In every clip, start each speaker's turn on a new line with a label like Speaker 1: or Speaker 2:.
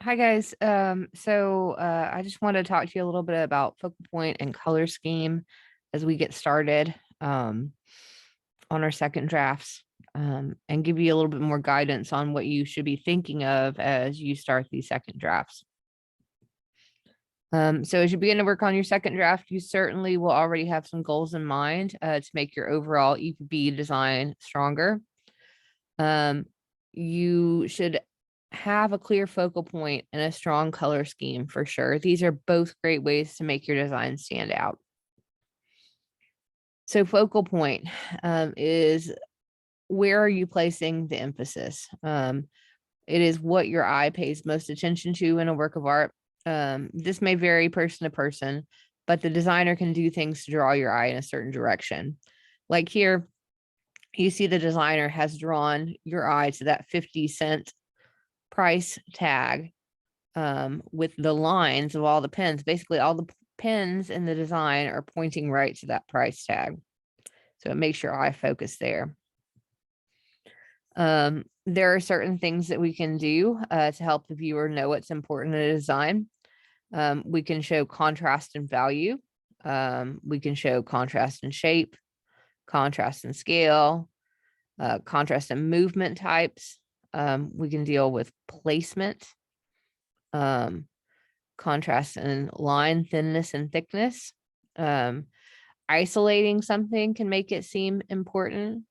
Speaker 1: Hi guys. I just wanted to talk to you a little bit about focal point and color scheme as we get started on our second drafts, and give you a little bit more guidance on what you should be thinking of as you start these second drafts. So as you begin to work on your second draft, you certainly will already have some goals in mind to make your overall EPB design stronger. You should have a clear focal point and a strong color scheme for sure. These are both great ways to make your design stand out. So focal point is where are you placing the emphasis? It is what your eye pays most attention to in a work of art. This may vary person to person, but the designer can do things to draw your eye in a certain direction. Like here, you see the designer has drawn your eye to that 50-cent price tag with the lines of all the pens. Basically, all the pens in the design are pointing right to that price tag. So it makes your eye focus there. There are certain things that we can do to help the viewer know what's important in a design. We can show contrast and value. We can show contrast and shape, contrast and scale, contrast and movement types. We can deal with placement, contrast and line thinness and thickness. Isolating something can make it seem important,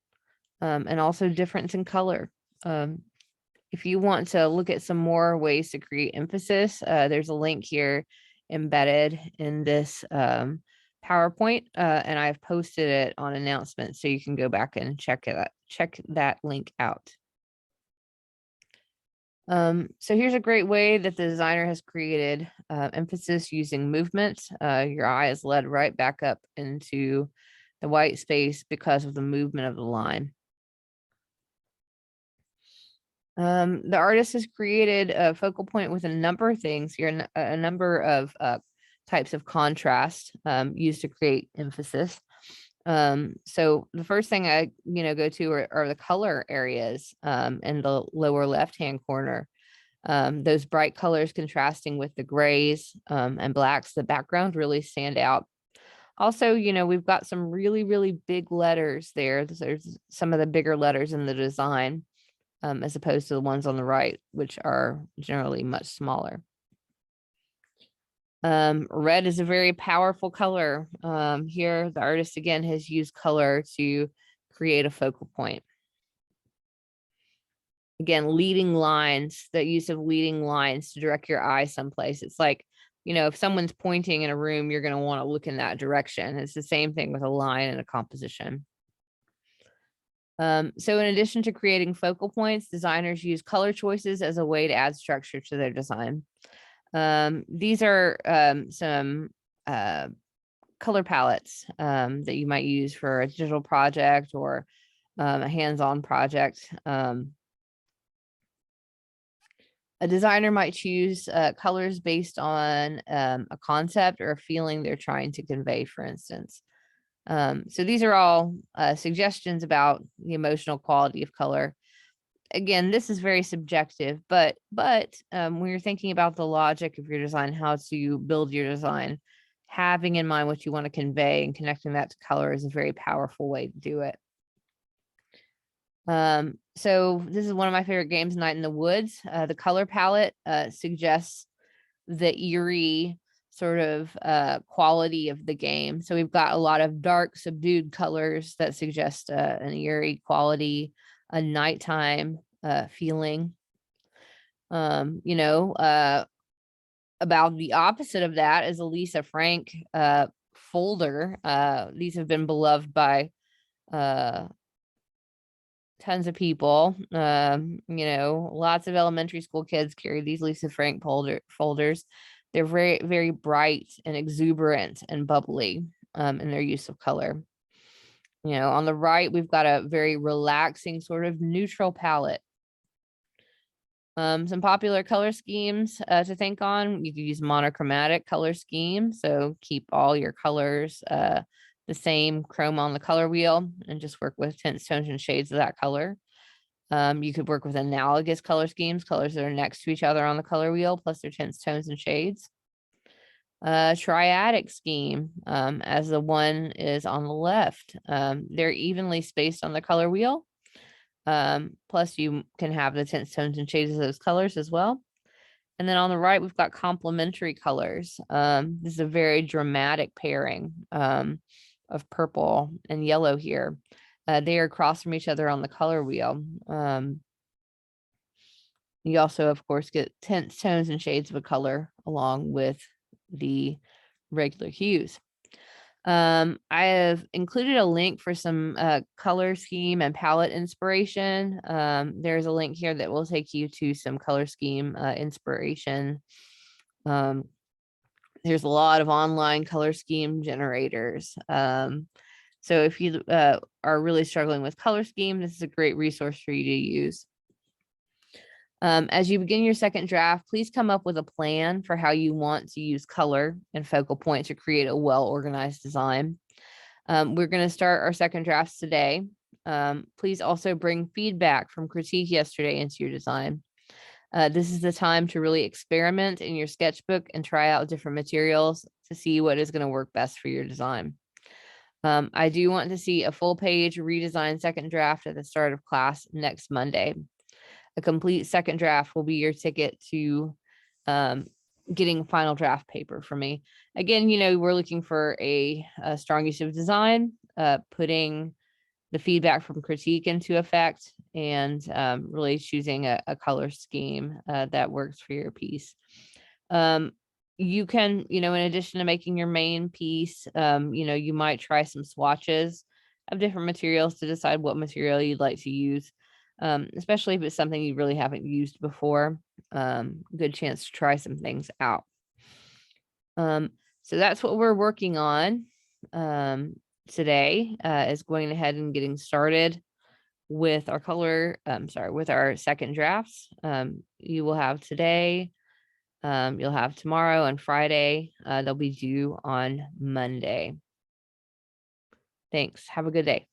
Speaker 1: and also difference in color. If you want to look at some more ways to create emphasis, there's a link here embedded in this PowerPoint, and I've posted it on announcements, so you can go back and check that link out. So here's a great way that the designer has created emphasis using movement. Your eye is led right back up into the white space because of the movement of the line. The artist has created a focal point with a number of things here, a number of types of contrast used to create emphasis. So the first thing I go to are the color areas in the lower left hand corner. Those bright colors contrasting with the grays and blacks, the background really stand out. Also, we've got some really big letters there. There's some of the bigger letters in the design, as opposed to the ones on the right, which are generally much smaller. Red is a very powerful color. Here, the artist again has used color to create a focal point. Again, leading lines, the use of leading lines to direct your eye someplace. It's like, if someone's pointing in a room, you're going to want to look in that direction. It's the same thing with a line and a composition. So in addition to creating focal points, designers use color choices as a way to add structure to their design. These are some color palettes that you might use for a digital project or a hands-on project. A designer might choose colors based on a concept or a feeling they're trying to convey, for instance. So these are all suggestions about the emotional quality of color. Again, this is very subjective, but when you're thinking about the logic of your design, how to build your design, having in mind what you want to convey and connecting that to color is a very powerful way to do it. So this is one of my favorite games, Night in the Woods. The color palette suggests the eerie sort of quality of the game. So we've got a lot of dark, subdued colors that suggest an eerie quality, a nighttime feeling. About the opposite of that is a Lisa Frank folder. These have been beloved by tons of people. Lots of elementary school kids carry these Lisa Frank folders. They're very bright and exuberant and bubbly in their use of color. On the right, we've got a very relaxing sort of neutral palette. Some popular color schemes to think on. You could use monochromatic color scheme. So keep all your colors the same chrome on the color wheel and just work with tints, tones, and shades of that color. You could work with analogous color schemes, colors that are next to each other on the color wheel, plus their tints, tones, and shades. Triadic scheme, as the one is on the left. They're evenly spaced on the color wheel. Plus you can have the tints, tones, and shades of those colors as well. And then on the right, we've got complementary colors. This is a very dramatic pairing of purple and yellow here. They are across from each other on the color wheel. You also, of course, get tints, tones, and shades of a color along with the regular hues. I have included a link for some color scheme and palette inspiration. There's a link here that will take you to some color scheme inspiration. There's a lot of online color scheme generators. So if you are really struggling with color scheme, this is a great resource for you to use. As you begin your second draft, please come up with a plan for how you want to use color and focal point to create a well-organized design. We're going to start our second drafts today. Please also bring feedback from critique yesterday into your design. This is the time to really experiment in your sketchbook and try out different materials to see what is going to work best for your design. I do want to see a full page redesigned second draft at the start of class next Monday. A complete second draft will be your ticket to getting final draft paper from me. Again, we're looking for a strong use of design, putting the feedback from critique into effect, and really choosing a color scheme that works for your piece. You can, in addition to making your main piece, you might try some swatches of different materials to decide what material you'd like to use. Especially if it's something you really haven't used before. Good chance to try some things out. So that's what we're working on today, is going ahead and getting started with our with our second drafts. You will have today, you'll have tomorrow and Friday. They'll be due on Monday. Thanks. Have a good day.